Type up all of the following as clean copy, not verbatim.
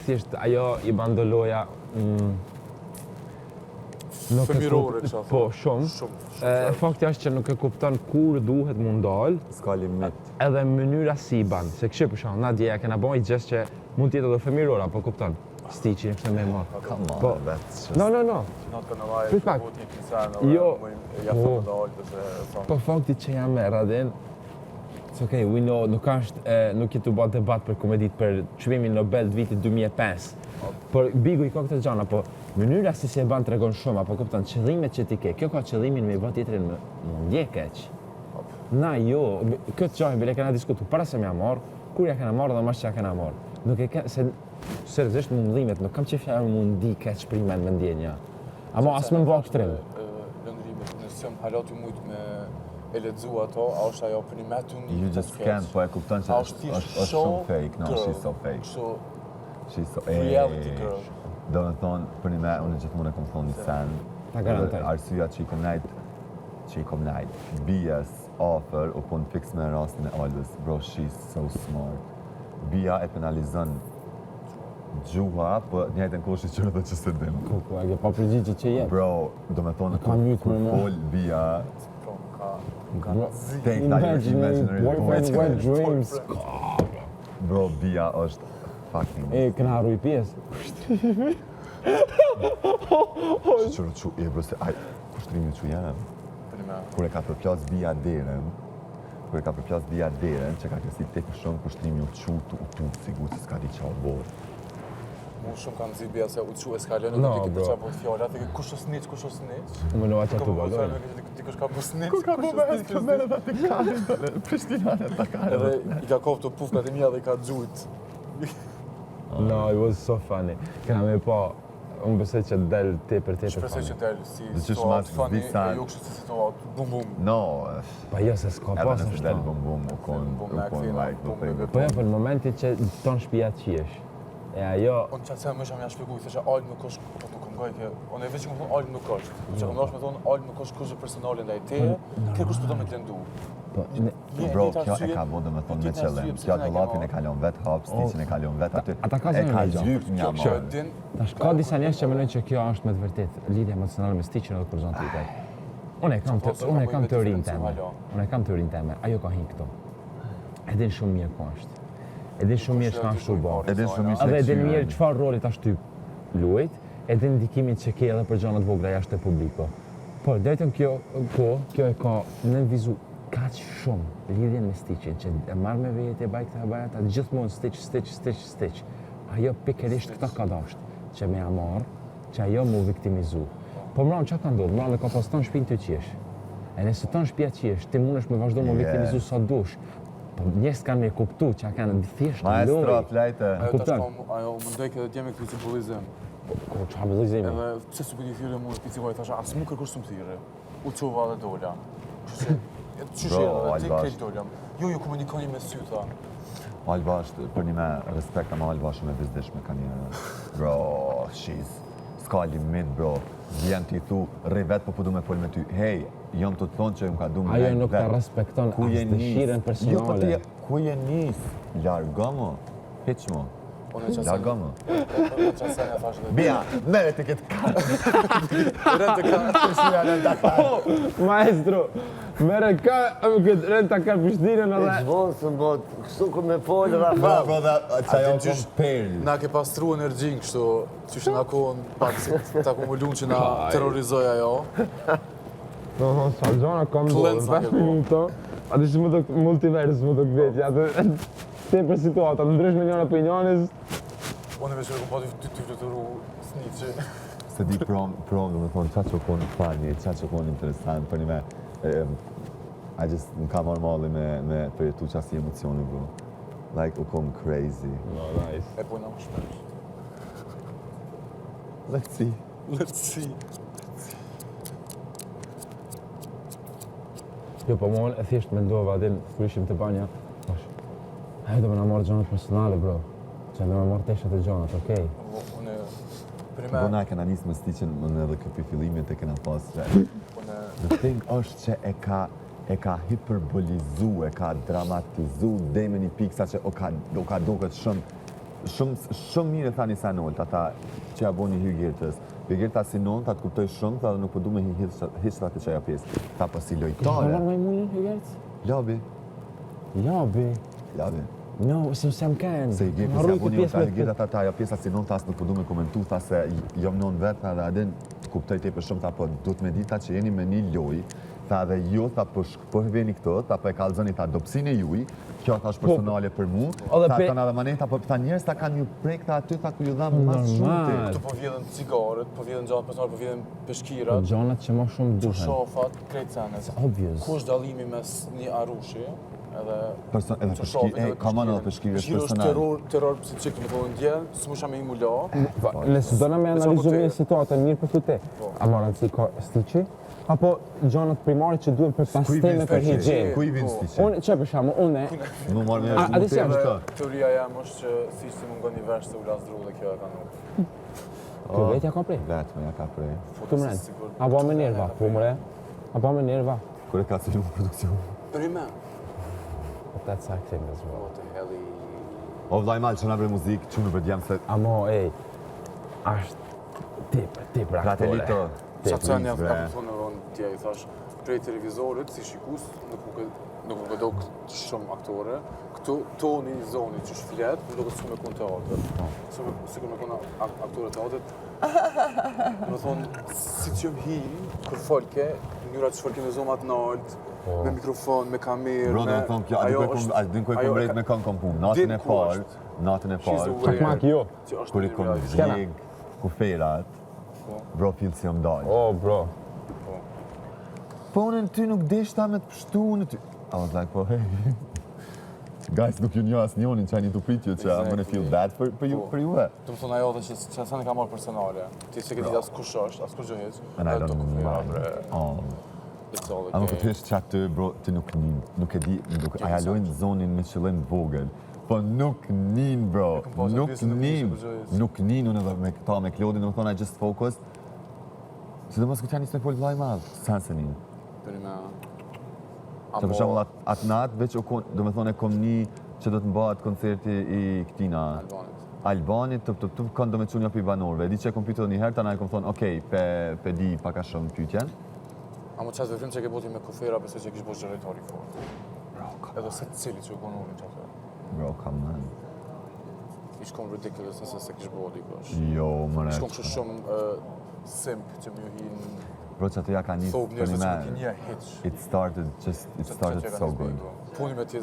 thjesht ajo i bandoloja Fëmirore, që po, shumë. Fakti është që nuk e kupton kur duhet mu ndalë. S'ka limit. Edhe mënyra si i ban. Se kështu për shembull, na dje kena bën i gjest që mund të jetë edhe fëmirora, po kupton. Stiqi është më më. Come Po. on, that's just... No. Not gonna lie, Prit pak. një kisan, Jo. ja thëmë dhe altë se... Po fakti që jam me Radin, it's okay, we know, nuk jetu bë debat për komedit për çmimin Nobel të vitit 2005. Por Bigu i ka këtë gjana, po mënyra si e ban tregon shumë, apo kupton qëllimet që ti ke. Kjo ka qëllimin me i bë tjetrin më ndje keq. Na jo, këtë gjahë bile kena diskutu para se më marr, kur ja kena marrë dhe mas që ja kena marrë. Nuk e ke se seriozisht mundëllimet, nuk kam që fjalë mundi keq primen me ndjenja. Ama as më mbaq trim. Lëndërimet, nësë jam halat ju mujtë me e ledzu ato, a është ajo primet unë... You just can't, po e kupton që është shumë fake, no, she's so fake. She's so... Reality girl. Do me thonë, për një me, unë gjithmonë e kom thonë një sen. Ta garantoj. Arsyeja që i kom najt, BS offer u kon fix me rastin e Alvës. Bro, she's so smart. Bia e penalizon gjuha, po njëjtën kohë shqyrë dhe që se dim. Kuku, e ke pa përgjigje që je. Bro, do me thonë, Ka mytë kur me me. fol Bia, take that your imaginary Boyfriend wet dreams. Bro, Bia është fucking... E, këna harru i pjesë. Qërë që e bro se, aj, kushtrimi që janë. Kur e ka përplas Bia derën, që ka kësi tepër shumë kushtrimi u qutu, sigur se s'ka di qa o borë. Mu shumë kanë zi bia se u qu e s'ka lënë, nuk i këtë qa bot fjallë, atë kush o snitch. Më në qa të baloj. Dikush ka bu snitch, Prishtinane të kare. Edhe i ka kopë të pufkat e mija dhe i ka gjujt. No, it was so funny. Kena me pa, unë besoj që del tepër Shpresoj që funny. del si Dhe që situat shmas funny, disa- e ju kështë si situat bum bum. No, Pa jo se s'ka edhe pas nëse është del ta. bum bum, u kon like, bum, bum Po jo, për në momentin që ton shtëpia qiesh. E ajo, Unë qatë se më isha mja shpjegu, i thesha Alë nuk është, po nuk më gajke, unë e veç që më thonë Alë nuk është. Që më dash me thonë Alë nuk është kushtë personale ndaj teje, kërë kushtë pëdo me të lëndu. po, Bro, kjo e ka bo dhe me thonë me qëllim. Kjo të lapin e kalon vet hap, stiqin e kalon vet aty. ata ka E zënë ka me gjatë. gjyp një Kjo e marë. din, Tash ka disa njerëz që mendojnë që kjo është me të vërtetë lidhje emocionale me stiqin edhe kur zonë të vitet. Unë e kam teorinë teme. Unë e kam teorinë teme. Ajo ka hin këto. E din shumë mirë ku është. E din shumë mirë çka është u bë. E din shumë mirë se Edhe e din qyren. mirë çfarë roli ta shtyp luajt, e din ndikimin që ke edhe për gjëra të vogla jashtë e publiko. Po, drejtën kjo e ka në vizu kaq shumë lidhjen me stiqin që e marr me vete, baj këta baj ata, gjithmonë stiq. Ajo pikërisht këtë ka dashur që me ja marr, që ajo mu viktimizu. Po mran çka ka ndodhur? Mran ka pas ton shtëpinë të qesh. E nëse ton shtëpia qesh, ti mundesh me vazhdo me viktimizu sa dush. Po njerëz kanë me kuptu që kanë thjesht Maestro, flajte. ajo Kupton. ajo më ndoj këtë djeme këtë simbolizëm. Ko çfarë bëllëzimi? Edhe pse s'u bëti thirrje mua spici vaj thasha, as më kërkosh të më thirrje. U çova dhe dola. Kështu që Bro, ti Albash. keq dola. Ju komunikoni me sy tha. Alba është, për një me respekt, ama Alba shumë e bizdishme ka një... Bro, s'ka limit, bro. Vjen t'i thu, rri vetë, po du me fol me ty. Hej, jam të thonë që më ka du me Ajo nuk ta respekton Ku je as dëshirën Jo, po personale. ti, ku je nis? Largo mo. Hiq mo. Unë çfarë Largo mo. çfarë sa thash dhe. Bia, mere ti këtë kartë. Rente ka. Maestro, mere ka këtë renta ka Prishtinën edhe... Zvonë së mbot, kështu ku me folë Bro, Rafa. bro, dhe qajo kom perl. Na ke pastru energjin kështu, që shë na kohën pak si ta kumulun që na terrorizoj ajo. Sa gjona kam do, Cleanse 5 minuta, atë që më të multivers, më të këtë, atë te për situata, të ndryshme njëna për njënës. Unë veç e kom pati ty fluturu snitçi. Se di prom, do me thonë, qa që konë funny, qa që konë interesant, për një me... I just nuk kam normali me përjetu qasi emocioni, bro. Like, u kom crazy. No, nice. E pojna më shpesh. Let's see. Let's see. Jo, po më e thjesht mendova adin, kur ishim të banja, thash, hajde me na marrë gjonat personale, bro. Që me marrë teshat e gjonat, okej. Unë, Bona kena njësë me stiqen më edhe këpi fillimit e kena pas që... unë, The thing është që e ka hiperbolizu, e ka dramatizu dhe me një pikë sa që o ka do këtë shumë Shumë mirë e thani sa Nolta, ata që ja boni Hyrgertës. Hyrgerta si Nolta të kuptoj shumë, tha dhe nuk po du me hiç atë çaja pjesë. Tha po si Marrë lojtare. majmunin Hyrgertës? Labi. Labi. No, s'm kanë. Se Hyrgerta si ja boni ota Hyrgerta ta ajo pjesa si Nolta as nuk po du me komentu, tha se jam non vetë dhe adin kuptoj te për shumë, tha po du të me dita që jeni me një lojë. Tha dhe jo, tha po veni këto, tha po e kalzoni ta dopsinë e juj, kjo tha është personale për mu, tha tana dhe maneta, po tha njerës ta kanë ju prek, tha aty, tha ku ju dhamë mas shumë ti. Këtu po vjedhen cigaret, po vjedhen gjatë personale, po vjedhen peshkirat, Gjonat që më shumë duhen. qërshofat, krejt senet. Obvious. Ku është dallimi mes një arushi edhe Edhe peshkire, ka manë edhe peshkire Peshkire është personale. terror psiqik, të më thonë ndjen, s'musha me i mula. Nëse do na me analizu një situatën mirë për ty, a morën si ka stiqi? Apo gjonat primare që duhen për pasteme për higjenë? Ku i vin stiqi? Unë, që për shamu, unë, Mu marrë me A di si jam këto. Teoria jam është që si që mungon një versh se u lasdru dhe kjo e ka nuk. kjo vetja ka prej. Vetme, ja ka prej. Këtu më rend. A bo me nerva, po mëre? A bo me nerva? Kure ka cilë më produksion. Për i me. But that's acting as well. What the hell i... O vllai mal që na bre muzikë, që nuk vëdjam se... Amo, ej, ashtë tepër aktore. Fratelito. Qa të janë bre. ka më thonë edhe unë tja i thash, prej televizorit, si shikus, nuk më do shumë aktore. Këtu, toni i zonit që shflet, më do këtë shumë me konë teatër. Sikur me konë aktore teatrit. Më thonë, si që më hinë, kër folke, njëra që folke me zomat nalt, me mikrofon, me kamerë, Bro, do të thonë kjo, a din ku e kom brejt me kënë kom punë. Natën e parë, Çakmak jo. kur i kom vjeg, ku ferat, bro, fillë si jam dalë. Oh, bro. Po unë në ty nuk deshta me të pështu në ty. I was like, po, hey. Guys, nuk ju një asë njonin që a një të pritju që I'm gonna feel bad për juve. Të më thonë ajo dhe që sa në ka marrë personale. Ti se këti as kush është, as kush gjohec. And I don't mind. A nuk të hesh që aty, bro, ti nuk nin. Nuk e di, a jalojnë zonin me qëllim vogël. Po nuk nin, bro. Nuk nin. Nuk nin unë edhe me këta, me Klodin, nuk thonë I just focus. Si do mos këtë janë nisë me folë vlaj madhë, sa se nin. Për me... Që për shembull atë natë, veç do me thonë e kom një që do të mbahet koncerti i këtina Albanit, të kanë do me qunë një për i banorëve. E di që e kom pyte dhe një herë, tana e kom thonë, okej, pe di paka shumë pyetjen. A më qatë vefrim që ke boti me kufera, besoj që e kishë bërë gjeretori fort. Edhe se të cili që u konë urin që atë. Bro, come on. Ishtë konë ridiculous nëse se kishë bërë dikush. Jo, mëre. Ishtë konë kështë shumë simp që më ju hinë... Bro, që atë ja ka një Thob njerëzve që nuk i një hitch. It started so good. Puni me tje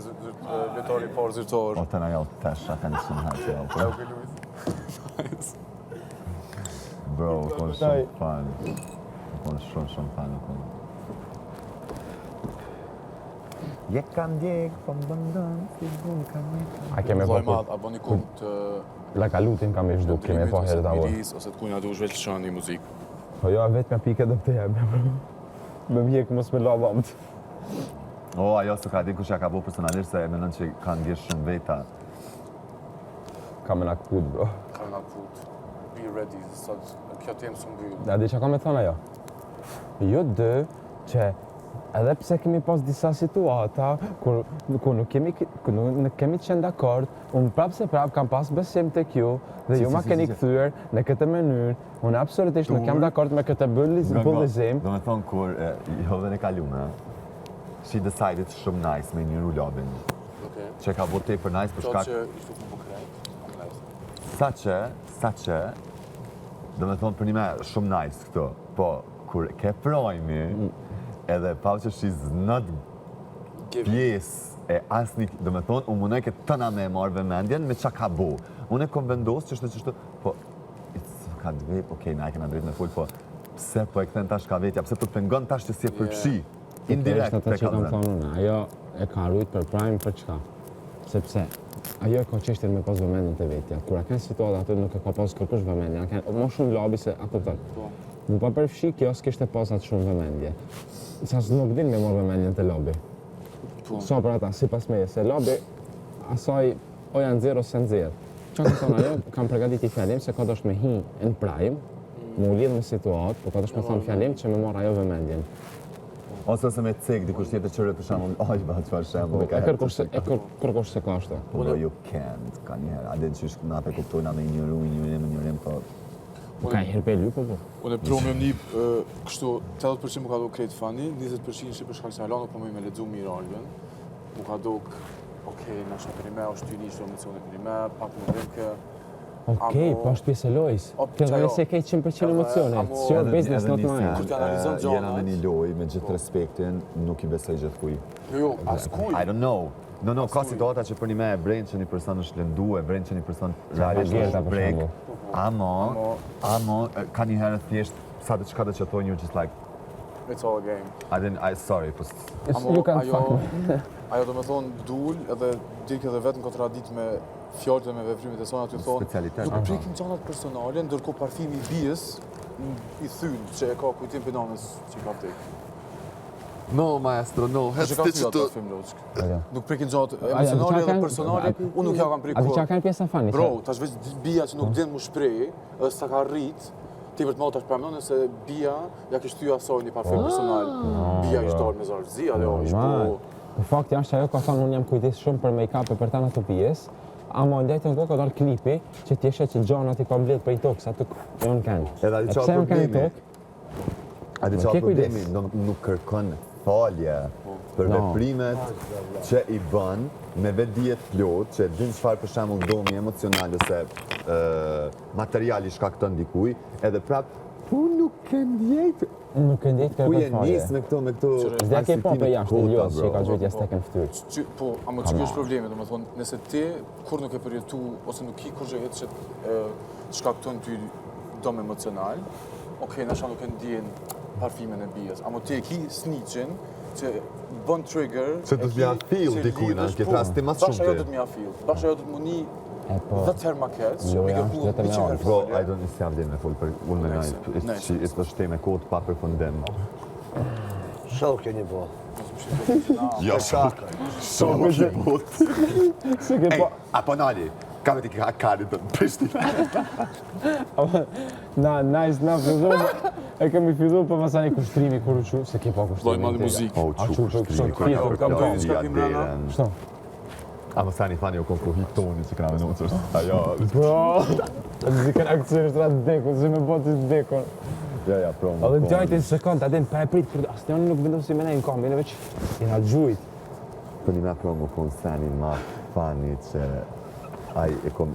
letori parë zyrtor. O të na jo tesh, ka një shumë herë që E jo. u ke lujt. Bro, konë shumë fan. Konë shumë fan. Je kam djek, po më bëndon, si bunë kam djek. A keme Vllai po madh, a bëni kum të... La kalutin kam i shdu, keme po herë të avë. Ose të kunja të u zhvelqën një muzikë. Po jo, vetë me pike dhe të jebë. Me mjekë mos me lavamët. O, ajo së ka di kush ja ka bo personalisht se e menon që ka ndjesh shumë veta. Ka me nakput, bro. Ka nga put. Be ready, sot kjo temë së mbyllë. A di që ka me thonë ajo? Jo dë që edhe pse kemi pas disa situata ku nuk kemi qenë dakord, unë prapë se prapë kam pas besim të kjo dhe ju ma keni këthyër në këtë mënyrë, unë absolutisht nuk jam dakord me këtë bullizim. Do me thonë kur jo dhe në kalume, she decided shumë nice me një rullabin. Që ka bo te për nice për shkak... që ishtu të bukrejt, Sa që, do me thonë për një me shumë nice këto, po, kur ke projmi, edhe pau që she's not pjesë e asni, do me thonë, unë mune këtë tëna me marrë vëmendjen me qa ka bo. Unë e kom vendosë qështu, po, ka dvejt, okej, na e kena drejt me full, po, pse po e këthen tash ka vetja, pse po të pengon tash që si e përpshi, indirekt Këtë pe është që kam kalzën. thonë unë, ajo e ka rrujt për prime për çka? Sepse ajo e ka qeshtin me pas vëmendjen të vetja. Kur a kanë situata aty nuk e ka pas kërkush vëmendjen, a kanë më shumë labi se ato tërë. Mu pa përfshi kjo s'kishte pas atë shumë vëmendje. Sa nuk din me morë vëmendjen të labi. So për ata, si pas meje, se labi asaj o janë nxjerr ose nxjerr. Qa ka thonë ajo, kam përgatit i fjallim se ka dosh me hi në prime, mu lidh me situatë, po ka dosh me thonë fjallim që me marr ajo vëmendjen. Ose me cek dikush tjetër qërë për shembull, aq ba çfarë shembull E kërkosh se ka ashtu. Po you can't, ka njëherë. A dhe qysh na pe kuptojna me njërim, po Ka herë pe lyp po. Unë e pro me një kështu 80% më ka do krejt fani, 20% që për shkak se hala nuk po më me lexu mirë alën. Më ka do okej, na shoh për më është ty një emocione për më, pak më vjen kë Okej, po është pjesë e lojës. Kjo do të se ke 100% emocione. It's your business, not mine. Kur të analizon gjonat. Jena në një lojë me gjithë respektin, nuk i besoj gjithkujt. Jo, askuj. I don't know. No, ka situata që për një me e brenë që një person është lëndu, e brenë që një person realisht Gerta, është për brek. shembull. Amo, ka një herë thjesht, sa të qka të që thonë, you're just like, It's all a game. Sorry, po... You can fuck. Ajo do me thonë dul edhe dikë edhe vetë në kontradiktë me fjalët dhe me veprimet e sona, ty thonë Specialitet. nuk prekim gjanat personale, ndërkohë parfimi i bijës i thyn që e ka kujtim për nanës që ka vdek. No, maestro, no. Që ka fjalë të film logjik. Nuk prekin gjanat a emocionale di çka dhe kanë- personale, unë nuk ja kam A di çka prekur. kanë pjesa fani? Bro, tash veç bija që nuk din mu shpreh, edhe sa ka rrit, ti për të marrë tash përmendon se bija ja kishte thyr asoj një parfum personal. Bija ishte dalë me zarzi, ajo ishte po Në fakt është ajo ka thonë unë jam kujdes shumë për make-up e për tana të pjesë. Ama ndajtë në ka dalë klipi që t'jeshe që gjonat i ka mbledh për i tokë, sa të jonë kanë. Edhe a di E qa pse janë kanë i problemi? tokë? A di qa Ke kujdes. problemi? Nuk kërkon falje për No. veprimet që i bën me vetë dijet plot, që din çfarë për shembull domi emocional ose materiali shkakton dikuj, edhe prap unë nuk e ndjej. Nuk e ndejtë Ku kërë je për fare. nis me këto Zdja ke po për jashtë kota, Elios që bro. ka gjujt jasë tek në ftyrë. Po, ama që është problemi, do me thonë, nëse ti kur nuk e përjetu, ose nuk i kur gjëhet që shkakton ty dom emocional, okej, nasha nuk e ndjen parfimin e bijës, ama ti e ki snitchin që bën trigger... Se do t'mja feel dikujna, në këtë rast ti mas shumë Bash ajo ti. do t'mja feel, bash ajo do t'muni E po, 10 herë ma keq, që Loja mi është kërku vetëm e 100 herë artë. Bro, falje. I don't need to me full për unë me Nice. najt. It's është me kohë pa përfundim. Show keni bo. Jo, shaka. Shumë që bot. se ke po... Apo nali, ka me ti ka karit të Prishtina. Nice, na filluar. E kemi filluar për masani kushtrimi kur u qu, se ke po kushtrimi. Lloj malli muzikë. O, A që që kushtrimi, kështu, kërka për kam kjo, bërë diçka ja kim brana? deren. Shto? A më sani fani o kom pro hitoni që këna me nëmë që është. Ajo, Bro, zikën akcion është ratë dekon, se me botë të dekon. ja, pro më Edhe gjajtë në sekund, adin pa e prit, për asë njënë nuk vendosi me nejnë kam, jene veç, jena gjujt. Për një me pro më konë sani ma fani që aj e kom